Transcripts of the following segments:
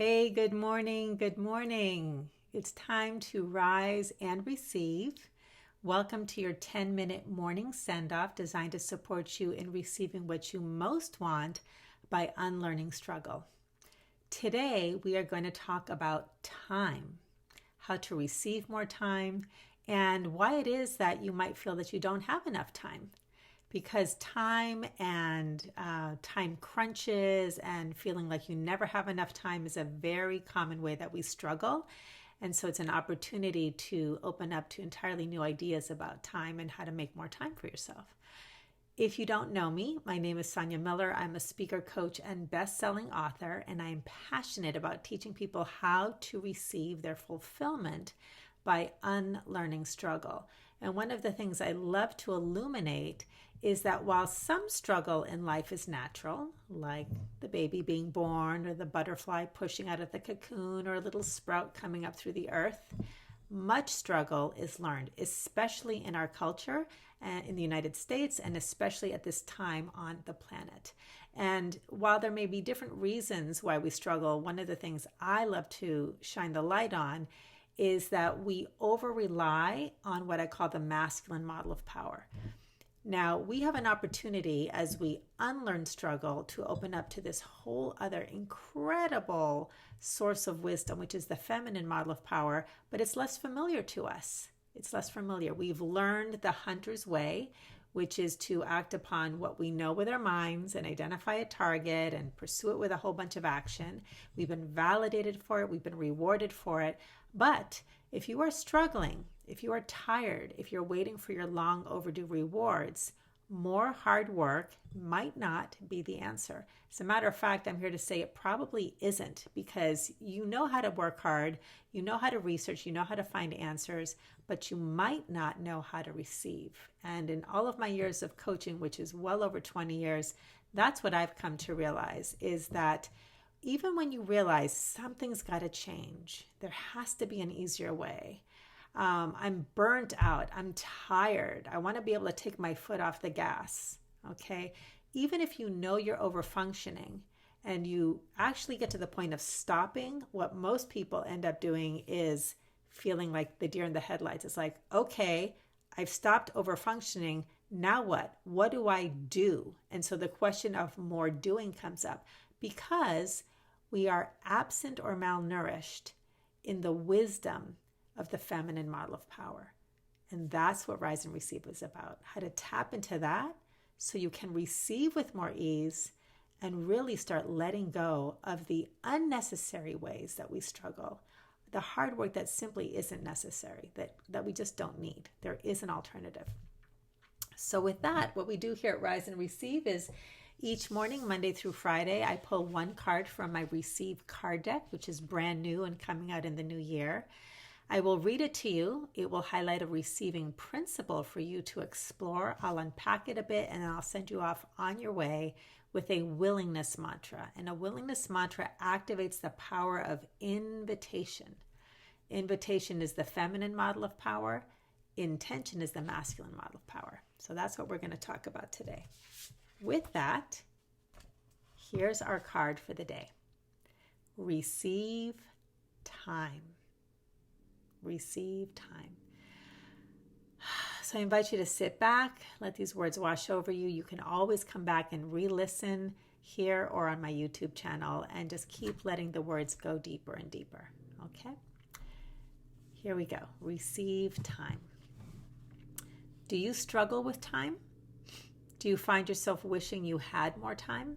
Hey, good morning. Good morning. It's time to rise and receive. Welcome to your 10-minute morning send off designed to support you in receiving what you most want by unlearning struggle. Today, we are going to talk about time, how to receive more time, and why it is that you might feel that you don't have enough time. Because time and time crunches and feeling like you never have enough time is a very common way that we struggle. And so it's an opportunity to open up to entirely new ideas about time and how to make more time for yourself. If you don't know me, my name is Sonia Miller. I'm a speaker, coach, and best-selling author, and I am passionate about teaching people how to receive their fulfillment by unlearning struggle. And one of the things I love to illuminate is that while some struggle in life is natural, like the baby being born or the butterfly pushing out of the cocoon or a little sprout coming up through the earth, much struggle is learned, especially in our culture and in the United States, and especially at this time on the planet. And while there may be different reasons why we struggle, one of the things I love to shine the light on is that we over rely on what I call the masculine model of power. Now, we have an opportunity as we unlearn struggle to open up to this whole other incredible source of wisdom, which is the feminine model of power, but it's less familiar to us. It's less familiar. We've learned the hunter's way, which is to act upon what we know with our minds and identify a target and pursue it with a whole bunch of action. We've been validated for it. We've been rewarded for it. But if you are struggling, if you are tired, if you're waiting for your long overdue rewards, more hard work might not be the answer. As a matter of fact, I'm here to say it probably isn't, because you know how to work hard, you know how to research, you know how to find answers, but you might not know how to receive. And in all of my years of coaching, which is well over 20 years, that's what I've come to realize, is that even when you realize something's got to change, there has to be an easier way. I'm burnt out. I'm tired. I want to be able to take my foot off the gas. Okay. Even if you know you're over functioning and you actually get to the point of stopping, what most people end up doing is feeling like the deer in the headlights. It's like, okay, I've stopped over functioning. Now what? What do I do? And so the question of more doing comes up because we are absent or malnourished in the wisdom of the feminine model of power. And that's what Rise and Receive is about. How to tap into that so you can receive with more ease and really start letting go of the unnecessary ways that we struggle, the hard work that simply isn't necessary, that we just don't need. There is an alternative. So with that, what we do here at Rise and Receive is each morning, Monday through Friday, I pull one card from my Receive card deck, which is brand new and coming out in the new year. I will read it to you. It will highlight a receiving principle for you to explore. I'll unpack it a bit and then I'll send you off on your way with a willingness mantra. And a willingness mantra activates the power of invitation. Invitation is the feminine model of power. Intention is the masculine model of power. So that's what we're going to talk about today. With that, here's our card for the day. Receive time. Receive time. So I invite you to sit back, let these words wash over you. You can always come back and re-listen here or on my YouTube channel and just keep letting the words go deeper and deeper. Okay? Here we go. Receive time. Do you struggle with time? Do you find yourself wishing you had more time?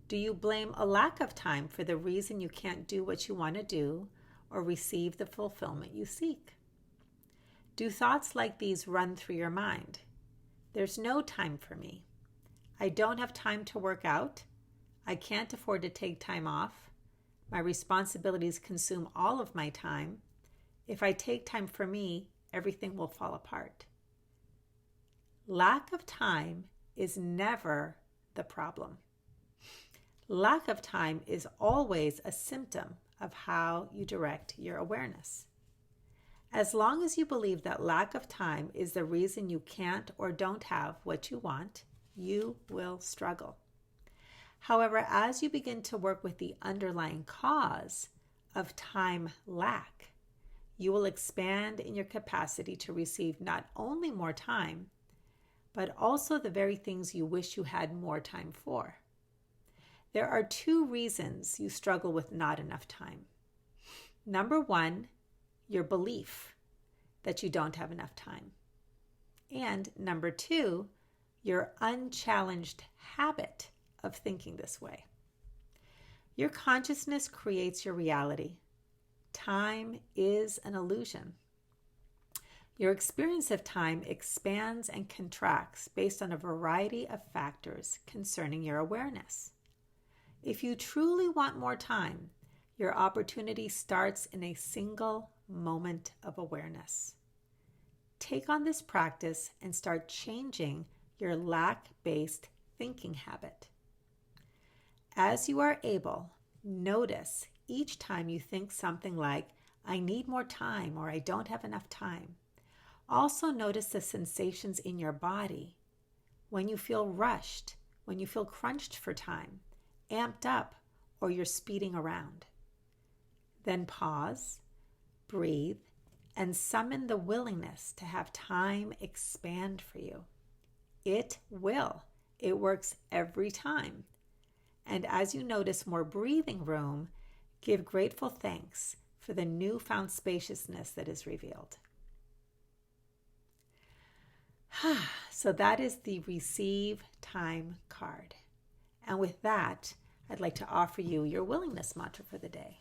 Do you blame a lack of time for the reason you can't do what you want to do or receive the fulfillment you seek? Do thoughts like these run through your mind? There's no time for me. I don't have time to work out. I can't afford to take time off. My responsibilities consume all of my time. If I take time for me, everything will fall apart. Lack of time is never the problem. Lack of time is always a symptom of how you direct your awareness. As long as you believe that lack of time is the reason you can't or don't have what you want, you will struggle. However, as you begin to work with the underlying cause of time lack, you will expand in your capacity to receive not only more time, but also the very things you wish you had more time for. There are 2 reasons you struggle with not enough time. Number 1, your belief that you don't have enough time. And number 2, your unchallenged habit of thinking this way. Your consciousness creates your reality. Time is an illusion. Your experience of time expands and contracts based on a variety of factors concerning your awareness. If you truly want more time, your opportunity starts in a single moment of awareness. Take on this practice and start changing your lack-based thinking habit. As you are able, notice each time you think something like, I need more time, or I don't have enough time. Also notice the sensations in your body when you feel rushed, when you feel crunched for time, amped up, or you're speeding around. Then pause, breathe, and summon the willingness to have time expand for you. It will. It works every time. And as you notice more breathing room, give grateful thanks for the newfound spaciousness that is revealed. So that is the Receive Time card. And with that, I'd like to offer you your willingness mantra for the day.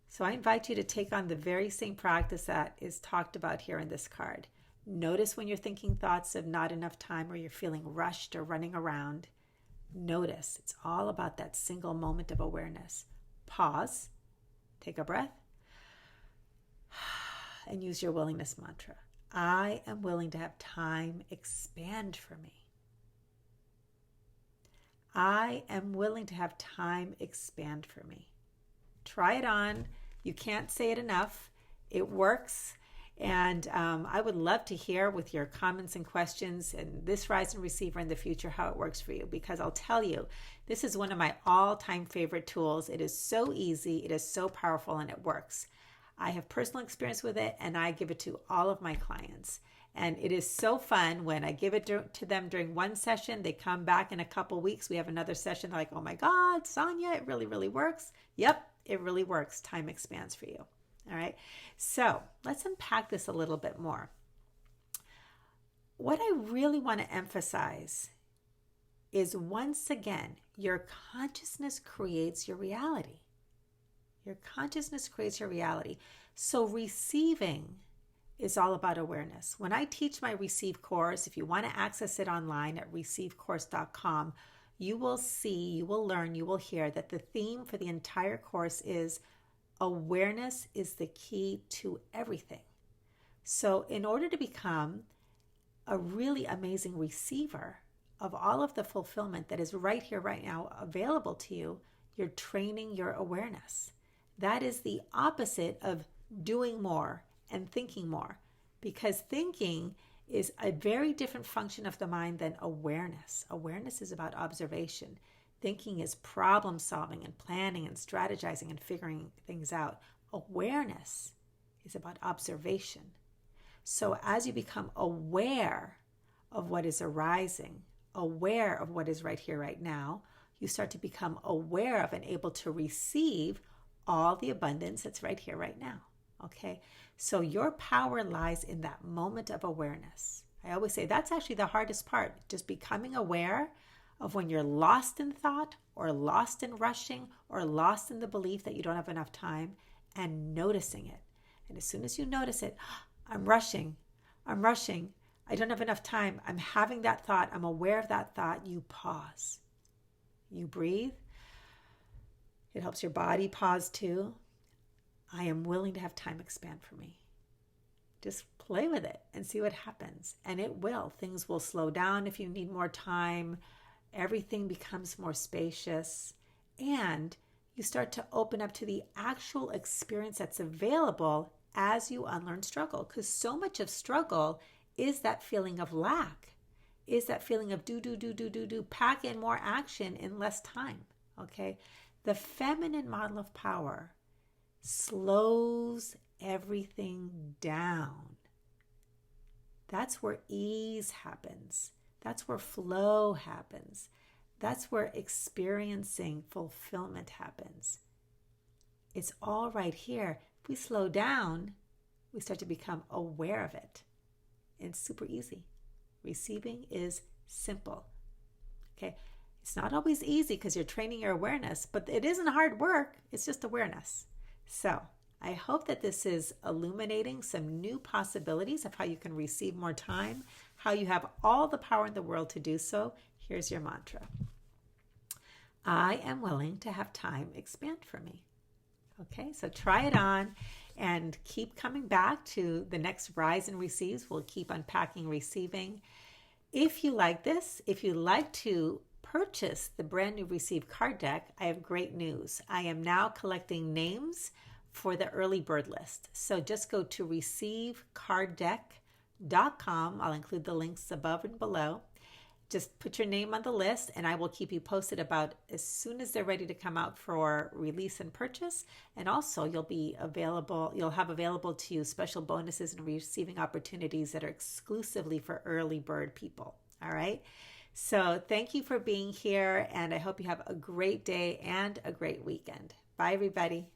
So I invite you to take on the very same practice that is talked about here in this card. Notice when you're thinking thoughts of not enough time or you're feeling rushed or running around. Notice. It's all about that single moment of awareness. Pause, take a breath, and use your willingness mantra. I am willing to have time expand for me. I am willing to have time expand for me. Try it on. You can't say it enough. It works. And I would love to hear with your comments and questions and this Rise and Receiver in the future how it works for you, because I'll tell you, this is one of my all-time favorite tools. It is so easy, it is so powerful, and it works. I have personal experience with it, and I give it to all of my clients. And it is so fun when I give it to them during one session. They come back in a couple weeks. We have another session. They're like, oh my God, Sonia, it really, really works. Yep, it really works. Time expands for you. All right. So let's unpack this a little bit more. What I really want to emphasize is, once again, your consciousness creates your reality. Your consciousness creates your reality. So receiving is all about awareness. When I teach my Receive course, if you want to access it online at receivecourse.com, you will see, you will learn, you will hear that the theme for the entire course is awareness is the key to everything. So in order to become a really amazing receiver of all of the fulfillment that is right here, right now, available to you, you're training your awareness. That is the opposite of doing more and thinking more, because thinking is a very different function of the mind than awareness. Awareness is about observation. Thinking is problem solving and planning and strategizing and figuring things out. Awareness is about observation. So as you become aware of what is arising, aware of what is right here, right now, you start to become aware of and able to receive all the abundance that's right here, right now. Okay? So your power lies in that moment of awareness. I always say that's actually the hardest part, just becoming aware of when you're lost in thought or lost in rushing or lost in the belief that you don't have enough time, and noticing it. And as soon as you notice it, I'm rushing, I don't have enough time, I'm having that thought, I'm aware of that thought, you pause. You breathe. It helps your body pause too. I am willing to have time expand for me. Just play with it and see what happens. And it will. Things will slow down if you need more time. Everything becomes more spacious. And you start to open up to the actual experience that's available as you unlearn struggle. Because so much of struggle is that feeling of lack, is that feeling of do, pack in more action in less time. okay? The feminine model of power slows everything down. That's where ease happens. That's where flow happens. That's where experiencing fulfillment happens. It's all right here. If we slow down, we start to become aware of it. It's super easy. Receiving is simple. Okay. It's not always easy because you're training your awareness, but it isn't hard work. It's just awareness. So I hope that this is illuminating some new possibilities of how you can receive more time, how you have all the power in the world to do so. Here's your mantra. I am willing to have time expand for me. Okay, so try it on and keep coming back to the next Rise and Receives. We'll keep unpacking receiving. If you like this, if you'd like to purchase the brand new Receive card deck, I have great news. I am now collecting names for the early bird list. So just go to receivecarddeck.com. I'll include the links above and below. Just put your name on the list and I will keep you posted about as soon as they're ready to come out for release and purchase. And also you'll have available to you special bonuses and receiving opportunities that are exclusively for early bird people. All right. So thank you for being here and I hope you have a great day and a great weekend. Bye everybody.